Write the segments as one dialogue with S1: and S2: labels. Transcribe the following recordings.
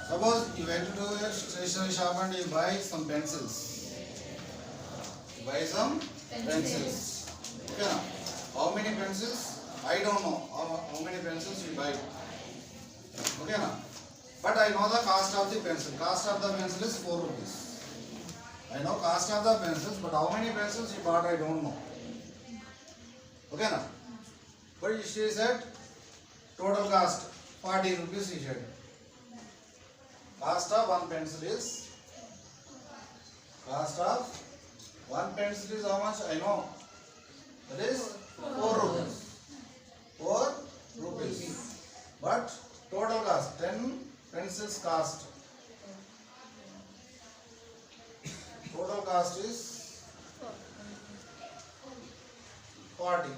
S1: Suppose you went to a stationery shop and you buy some pencils. You buy some pencils. Okay, now, how many pencils? I don't know how many pencils you buy. Okay, now, but I know the cost of the pencil. Cost of the pencil is 4 rupees. I know cost of the pencils, but how many pencils you bought, I don't know. Okay, now, but she said total cost 40 rupees. She said. Cost of one pencil is how much? I know. That is 4 rupees. 4 rupees. But total cost 10 pencils cost. Total cost is 40.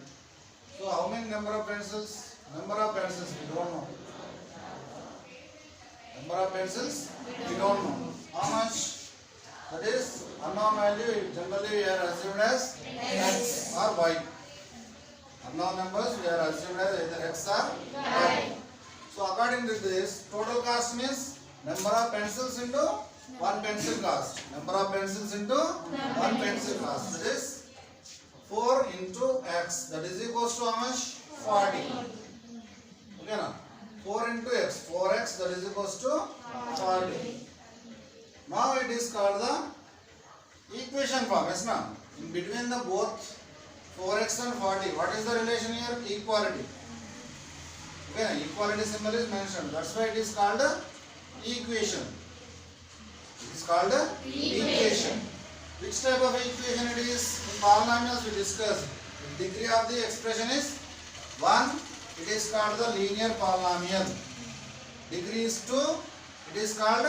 S1: So how many number of pencils? Number of pencils we don't know. Number of pencils we don't know. How much? That is unknown value. Generally we are assumed as x or y. Unknown numbers we are assumed as either x or y. So according to this, total cost means number of pencils into one pencil cost. Number of pencils into one pencil cost. That is 4 into x. That is equals to how much? 40. Okay, now 4 into x. 4x, that is equals to 40. Now it is called the equation form. Yes, now in between the both 4x and 40, what is the relation here? Equality. Okay, equality symbol is mentioned. That's why it is called equation. It is called equation. Which type of equation it is? In polynomials we discussed. The degree of the expression is 1. It is called the linear polynomial. Degree is 2. It is called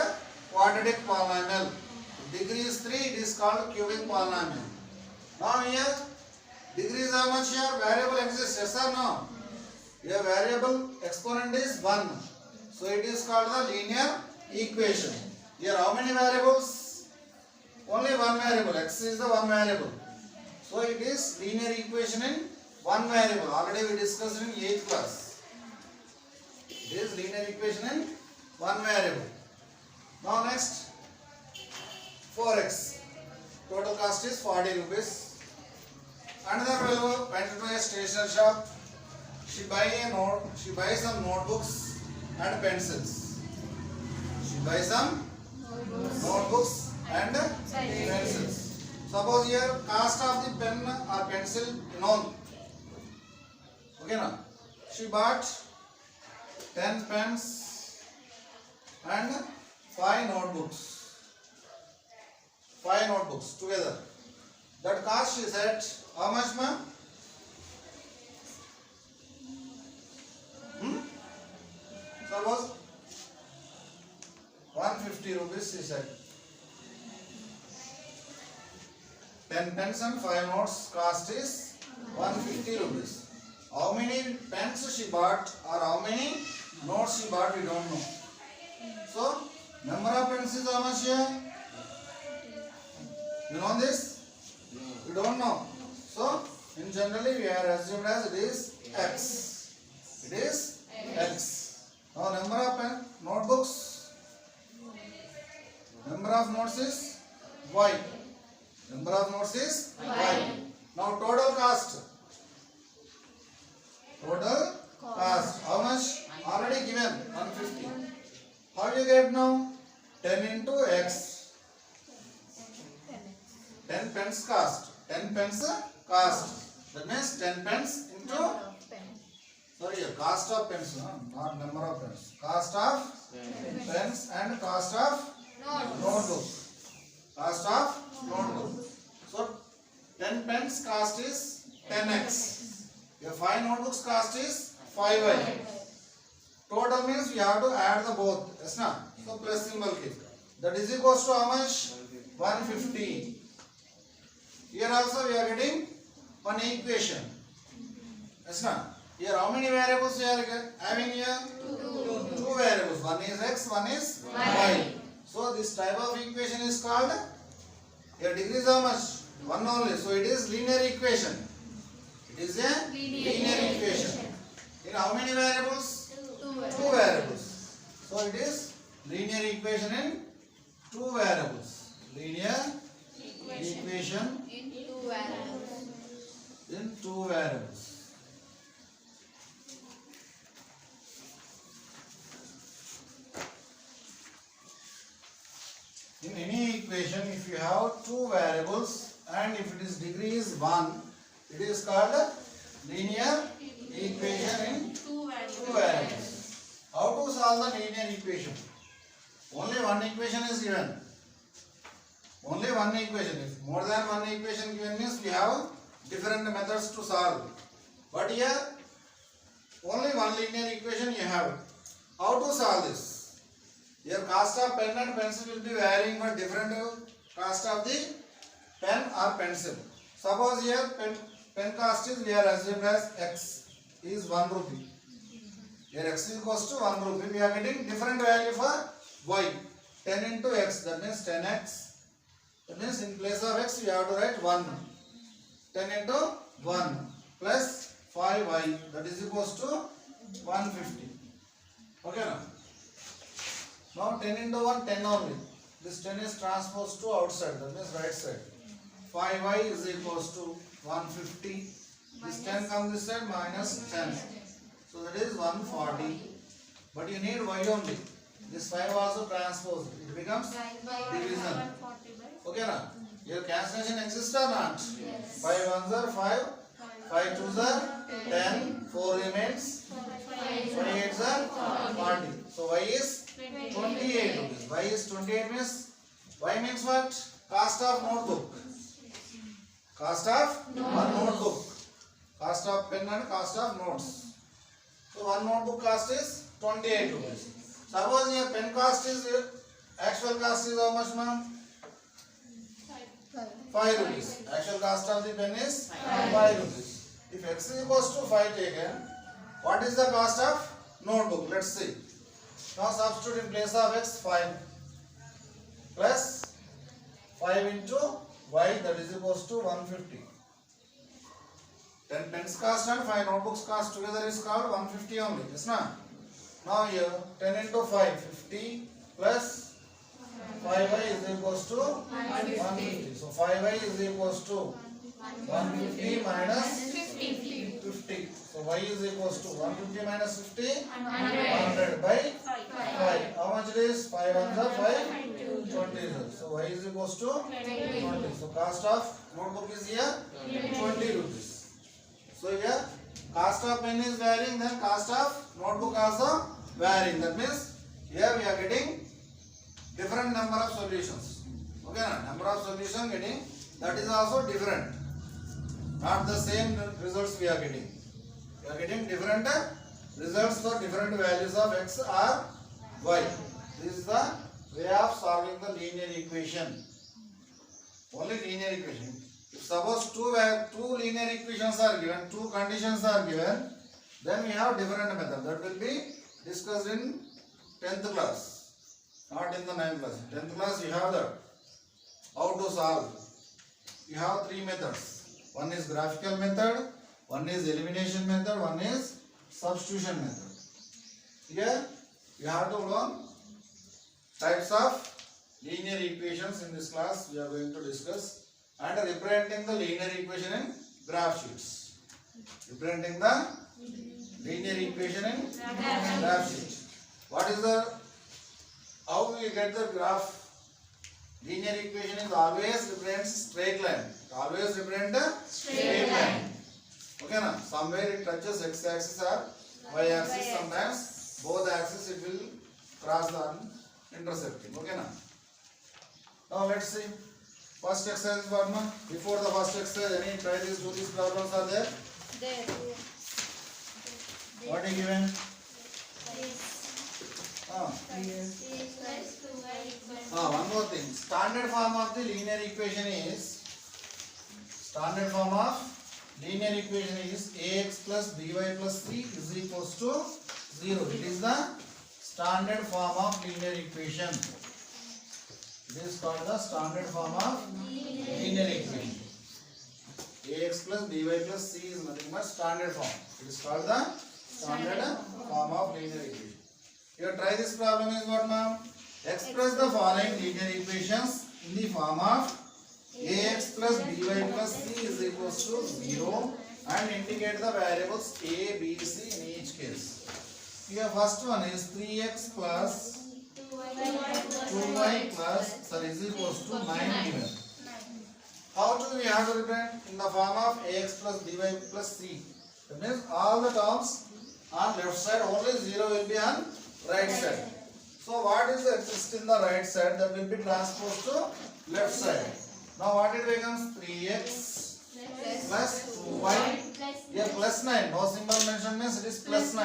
S1: quadratic polynomial. Degree is 3. It is called cubic polynomial. Now here, degree is how much here? Variable exists. Yes or no? Here variable exponent is 1. So it is called the linear equation. Here how many variables? Only one variable. X is the one variable. So it is linear equation in one variable. Already we discussed in 8th class. It is linear equation in one variable. Now next 4x. Total cost is 40 rupees. Another fellow went to a stationery shop. She buys some notebooks and pencils. She buys some notebooks and pencils. Suppose here cost of the pen or pencil known. Okay, now she bought 10 pens and 5 notebooks. 5 notebooks together. That cost she said how much, ma'am? Suppose 150 rupees she said. 10 pens and 5 notes cost is 150 rupees. How many pens she bought or how many notes she bought, we don't know. So, number of pens is how much here? You know this? We don't know. So, in generally we are assumed as it is x. It is x. Now, number of notebooks, number of notes is y. Number of notes is y. Now, total cost. Total cost. How much? Already given 150. How you get now? 10 into x. 10 pence cost. 10 pence cost. That means 10 pence into. Sorry, cost of pens, not number of pens. Cost of pens and cost of notebook. Cost of notebook. So 10 pens cost is 10x. Your 5 notebooks cost is 5y. Total means you have to add the both. Yes, na? So plus symbol keep. That is equals to how much? 150. Here also we are getting one equation. Yes, na? Here how many variables we are having here? Two variables. One is x, one is y. So this type of equation is called, here degree is how much? One only. So it is linear equation. It is a linear equation. In how many variables? Two variables. So it is linear equation in two variables. Linear equation
S2: in two variables.
S1: in two variables. In any equation, if you have two variables and if its degree is 1, it is called a linear equation in two variables. How to solve the linear equation? Only one equation is given. Only one equation. If more than one equation given means we have different methods to solve. But here only one linear equation you have. How to solve this? Here cost of pen and pencil will be varying for different cost of the pen or pencil. Suppose here pen cost is, we are assumed as x is 1 rupee. Here x is equals to 1 rupee. We are getting different value for y. 10 into x, that means 10x. That means in place of x we have to write 1. 10 into 1 plus 5y, that is equals to 150. Okay now? Now 10 into 1, 10 only. This 10 is transposed to outside, that means right side. 5y is equals to 150. This 10 comes this side, minus 10. So that is 140. But you need y only. This 5 also transposed. It becomes division. Okay na? Your cancellation exists or not?
S2: Yes.
S1: 5 ones are 5. 5 twos are 10. 4 remains. 5 eights are 40. So y is 28 rupees. Y is 28 means, y means what? Cost of notebook. Cost of one notebook. Cost of pen and cost of notes. So one notebook cost is 28 rupees. Suppose your pen cost is, actual cost is how much, ma'am? 5 rupees. Actual cost of the pen is 5 rupees. If x is equals to 5 taken, what is the cost of notebook? Let's see. Now substitute in place of x 5 plus 5 into y, that is equals to 150. 10 pens cost and 5 notebooks cost together is called 150 only. Yes, na? Now here 10 into 5, 50 plus 5y is equals to 150. So 5y is equals to 150 minus 50. So y is equals to 150 minus 50, 100 by 5. How much it is? 5 ones are 5, 20. So y is equals to 20. So cost of notebook is here 20 rupees. So here cost of pen is varying, then cost of notebook also varying. That means here we are getting different number of solutions. Okay, number of solutions getting, that is also different. Not the same results we are getting. We are getting different results for different values of x or y. This is the way of solving the linear equation. Only linear equation. If suppose two linear equations are given, two conditions are given, then we have different method. That will be discussed in 10th class, not in the 9th class. 10th class you have that. How to solve? You have three methods. One is graphical method, one is elimination method, one is substitution method. Here you have to learn types of linear equations. In this class we are going to discuss, and representing the linear equation in graph sheets. Representing the linear equation in graph sheet. What is the, how we get the graph? Linear equation is always represents straight line. It always represent a straight line. Okay na? Somewhere it touches x axis or y axis. Sometimes both axes it will cross the intersecting. Okay na? Now let's see. First exercise, Varma. Before the first exercise, any try these, do these problems are there?
S2: There.
S1: What is given? One more thing. Standard form of the linear equation is ax plus by plus c is equals to 0. It is the standard form of linear equation. It is called the standard form of linear equation. Ax plus by plus c is nothing but standard form. It is called the standard form of linear equation. You try this problem is what, ma'am? Express the following linear equations in the form of ax plus by plus c is equals to 0 and indicate the variables a, b, c in each case. Here first one is 3x plus 2y plus is equals to 9 given. How do we have to represent? In the form of ax plus by plus c. That means all the terms on left side, only 0 will be on right side. So what is exist in the right side, that will be transposed to left side. Now what it becomes? 3x plus 2y. Here plus 9. No symbol mentioned means it is plus 9.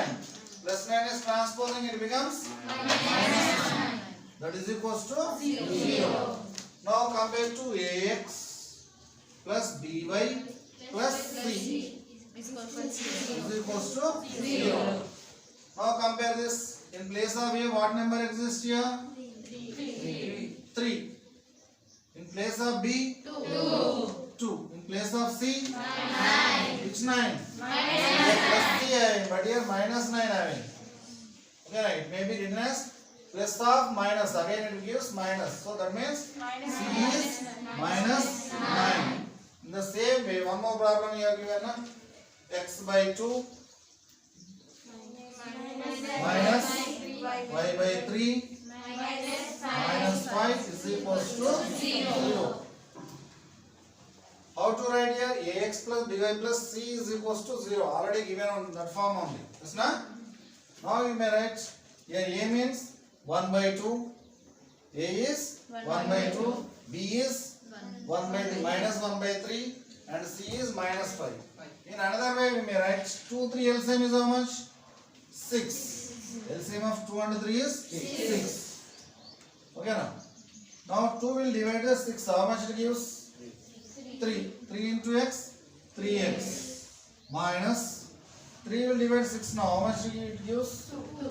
S1: Plus 9 is transposing, it becomes minus 9. That is equals to 0. Now compare to ax plus by plus c is equals to 0. Now compare this. In place of a, what number exists here? 3. In place of b? 2. In place of c? 9. Which 9? Here plus 3 having, but here minus 9 having. Okay, right. Maybe written as plus of minus. Again it gives minus. So that means c is minus 9. In the same way, one more problem you are given. X by 2 minus y by 3 minus 5 is equals to 0. How to write here? Ax plus by plus c is equals to 0. Already given on that form only. Yes, na? Now you may write here a means 1 by 2, a is 1 by 2, b is 1 by 3, minus 1 by 3 and c is minus 5. In another way we may write 2, 3 LCM is how much? 6. LCM of 2 and 3 is 6. Okay now. Now 2 will divide the 6. How much it gives? 3. 3 into x? 3x. Minus 3 will divide 6 now. How much it gives? 2.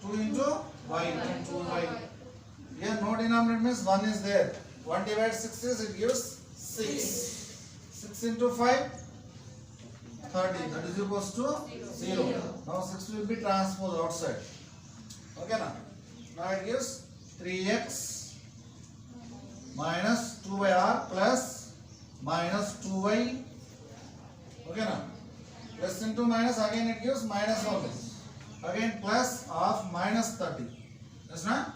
S1: 2 into y. 2y. Here no denominator means 1 is there. 1 divides 6 is it gives 6. 6 into 5? 30. That is equals to 0. Now 6 will be transposed outside. Okay now. Now it gives 3x minus 2r plus minus 2y. Okay now. Plus into minus, again it gives minus only. Again plus of minus 30. Yes na?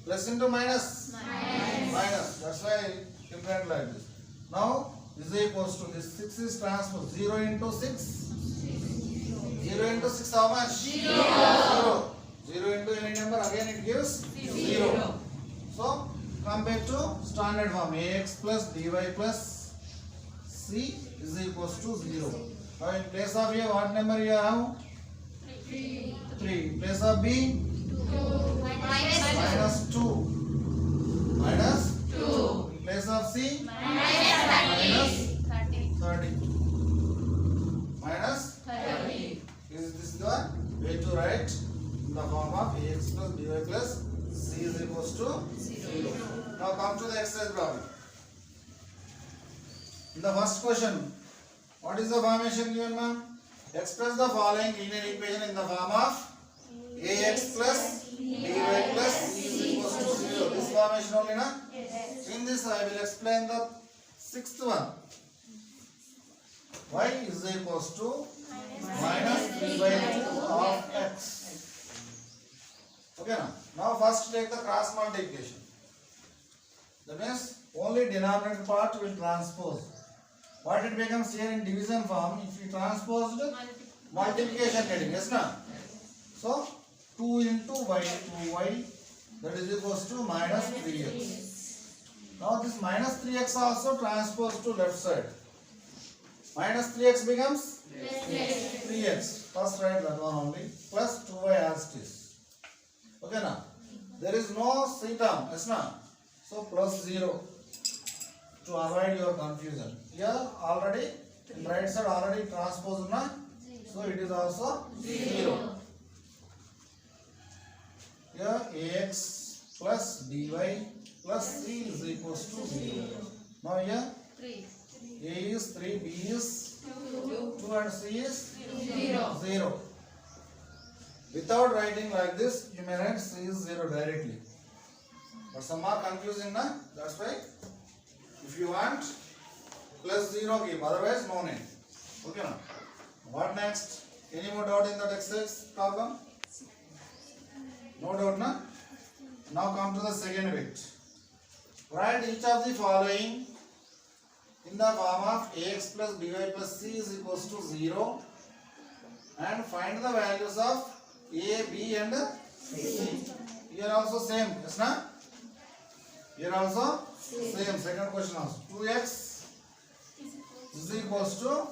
S1: Plus into minus. Minus. That's why you write like this. Now this is equals to this 6 is transposed. 0 into 6. 0 into 6 how much? 0. 0 into any number, again it gives 0. So compare to standard form. Ax plus by plus c is equals to 0. Now in place of a, what number you have? 3. In place of b? 2. Minus 2. Minus 2. In place of c? Minus 30. Minus 30. Is this the way to write in the form of ax plus by plus c is equals to 0. Now come to the exercise problem. In the first question, what is the formation given, ma'am? Express the following linear equation in the form of ax plus by plus c is equals to 0. This formation only, na? In this I will explain the sixth one. Y is equals to minus 3 by 2 of x. Okay now. Now first take the cross multiplication. That means only denominator part will transpose. What it becomes here in division form, if you transpose the multiplication heading, yes na? So 2 into y, 2y, that is equals to minus 3x. Now this minus 3x also transposed to left side. Minus 3x becomes 3x. First write that one only. Plus 2y as it is. Okay now. There is no c term. Yes na? So plus 0. To avoid your confusion. Here already, in right side already transposed na? So it is also 0. Here ax plus by plus c is equals to 0. Now here
S2: 3.
S1: a is 3, b is 2 and c is 0. Without writing like this, you may write C is 0 directly. But some are confusing, na? That's why if you want plus 0 keep, otherwise no name. Okay, na? What next? Any more doubt in that exercise problem? No doubt, na? Now come to the second bit. Write each of the following in the form of ax plus by plus c is equals to 0 and find the values of a, b and c. Here also same, yes na? Here also same. Second question also. 2x is equals to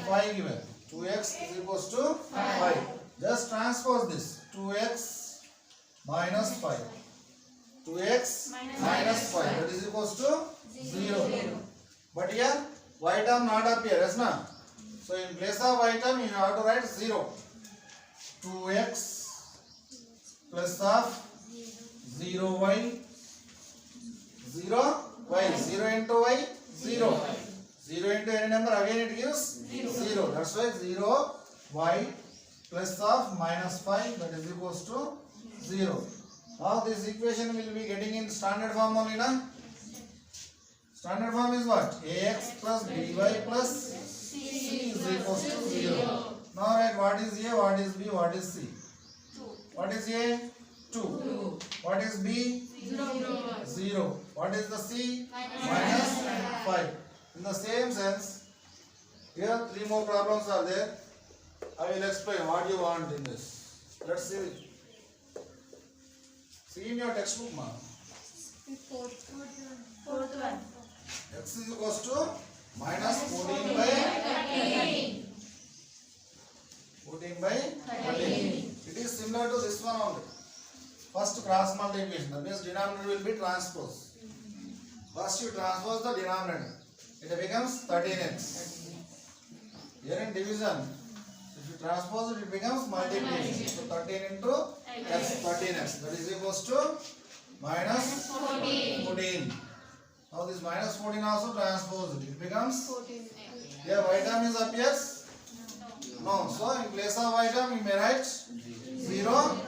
S1: 5 given. 2x is equals to 5. Just transpose this. 2x minus 5. 2x minus 5. That is equals to 0. But here y term not appear, yes na? So in place of y term you have to write 0. 2x plus of 0y 0 into y 0. 0 into any number again it gives 0. That's why 0 y plus of minus 5 that is equals to 0. Now this equation will be getting in standard form only, na? Standard form is what? Ax plus by plus c is equals to 0. Now write what is A, what is B, what is C. What is A? 2. What is B? 0. What is the C? Minus 5. In the same sense, here 3 more problems are there. I will explain what you want in this. Let's see. See in your textbook, ma.
S2: Fourth one.
S1: X is equals to minus 14 by 13. 14 by 13. It is similar to this one only. First cross multiplication. That means denominator will be transposed. First you transpose the denominator. It becomes 13x. Here in division, if you transpose it, it becomes multiplication. So 13 into x, 13x. That is equals to minus 14. Now this minus 14 also transposed. It becomes
S2: 14.
S1: here y term is appears? No. So in place of y term you may write 0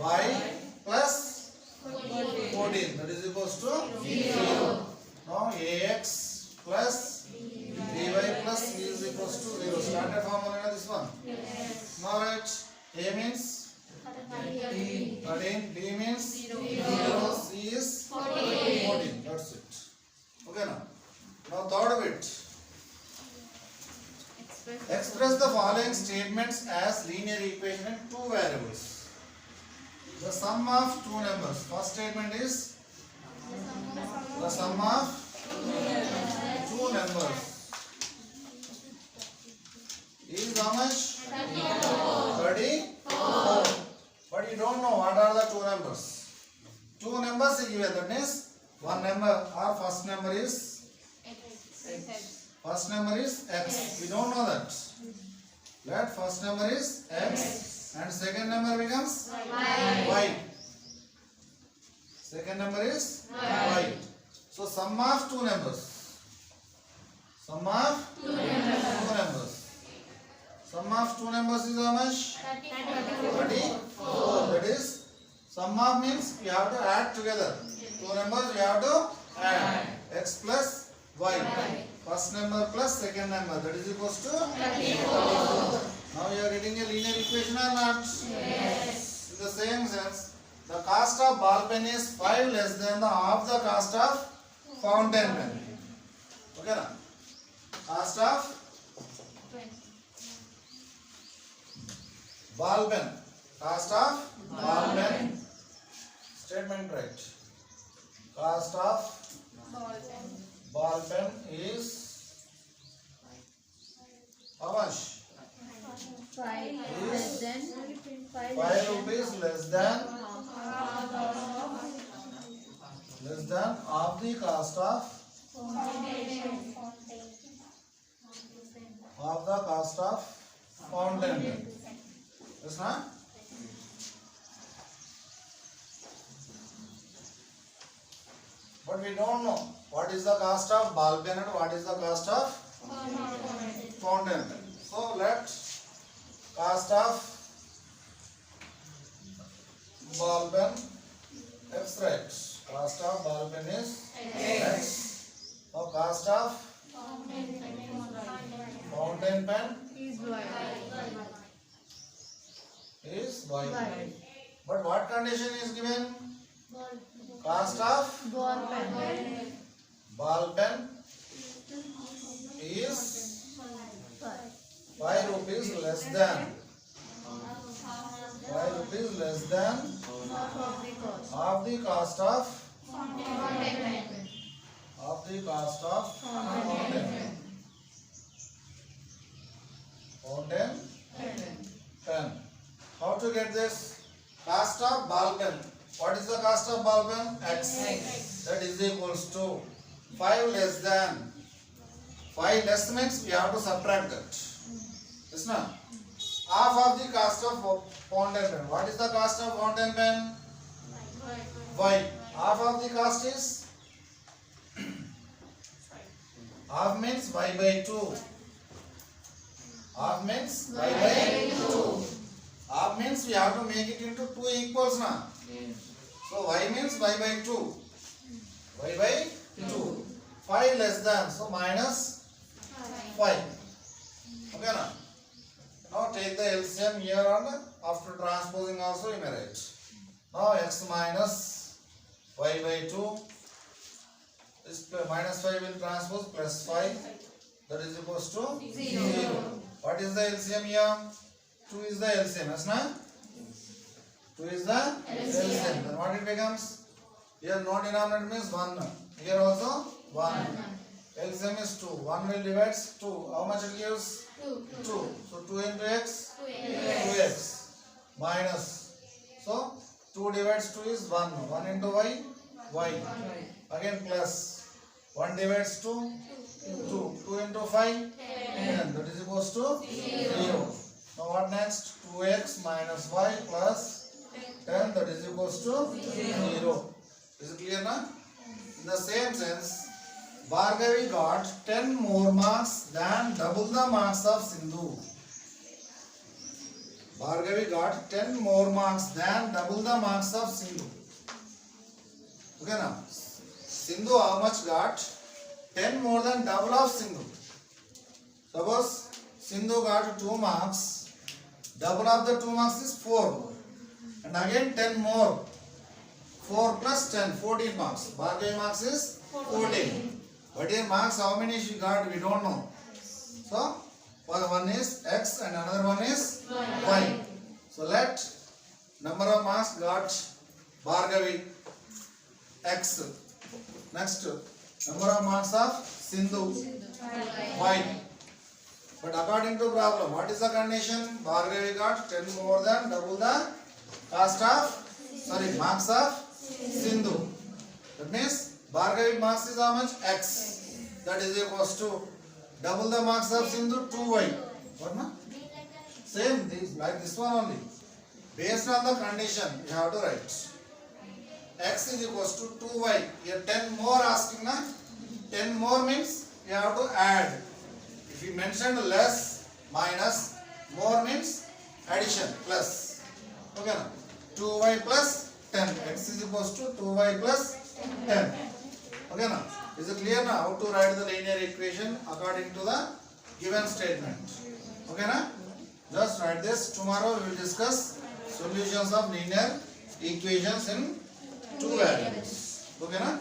S1: y plus 14. That is equals to 0. Now ax plus by plus c is equals to 0. Standard form only this one. Now write a means 13, b means 0, c is 14. That's it. Okay now. Now third bit. Express the following statements as linear equation in two variables. The sum of two numbers. First statement is the sum of two numbers is how much? 34. But you don't know what are the two numbers. Two numbers is given. That means one number or first number is x. We don't know that. Let first number is x and second number becomes y. Second number is y. So sum of two numbers. Sum of two numbers. Sum of two numbers is how much? 34. That is sum of means you have to add together. Two numbers you have to add. X plus y. First number plus second number. That is equals to 34. Now you are getting a linear equation or not? Yes. In the same sense, the cost of ball pen is 5 less than the half the cost of fountain pen. Okay na? Cost of ball pen. Cost of ball pen. Statement right. Cost of ball pen is how much?
S2: 5 less than
S1: 5 rupees less than half the cost of fountain pen. Yes, na? But we don't know what is the cost of ball pen and what is the cost of fountain pen. So let cost of ball pen, x, right. Cost of ball pen is x. Now cost of fountain pen
S2: Is Y.
S1: is y.
S2: Y.
S1: But what condition is given? Cost of
S2: Ball pen.
S1: ball pen is 5 rupees less than 5 rupees less than
S2: Half of the cost.
S1: half the cost of
S2: Fountain pen.
S1: fountain pen. How to get this? Cost of ball pen. What is the cost of ball pen? X. That is equals to 5 less than 5 less means we have to subtract that. Yes, no? Half of the cost of fountain pen. What is the cost of fountain pen? Y. Half of the cost is half means y by 2. Half means y by 2. Half means we have to make it into 2 equals na. So y means y by 2. Y by 2. 5 less than, so minus 5. Okay na? Now take the LCM here and after transposing also you may write. Now x minus y by 2. This minus 5 will transpose plus 5. That is equals to 0. What is the LCM here? 2 is the LCM, yes na? 2 is the LCM. Then what it becomes? Here no denominator means 1. Here also 1. LCM is 2. 1 will divide 2. How much it gives? 2. So 2 into x? 2x. Minus. So 2 divides 2 is 1. 1 into y? Y. Again plus. 1 divides 2? 2. 2 into 5? 10. That is equals to 0. Now what next? 2x minus y plus 10. That is equals to 0. Is it clear now? In the same sense, Bhargavi got 10 more marks than double the marks of Sindhu. Bhargavi got 10 more marks than double the marks of Sindhu. Okay now? Sindhu how much got? 10 more than double of Sindhu. Suppose Sindhu got 2 marks. Double of the 2 marks is 4. And again 10 more. 4 plus 10, 14 marks. Bhargavi marks is 14. But here marks how many she got we don't know. So one is x and another one is y. So let number of marks got Bhargavi x. Next number of marks of Sindhu y. But according to problem, what is the condition? Bhargavi got 10 more than double the cost of marks of Sindhu. That means Bhargavi marks is how much? X. That is equals to double the marks of Sindhu 2y. What na? Same this like this one only. Based on the condition you have to write. X is equals to 2y. Here 10 more asking na. 10 more means you have to add. If you mentioned less, minus, more means addition, plus. Okay na? 2y plus 10. X is equals to 2y plus 10. Okay na? Is it clear now how to write the linear equation according to the given statement? Okay na? Just write this. Tomorrow we will discuss solutions of linear equations in 2 variables. Okay na?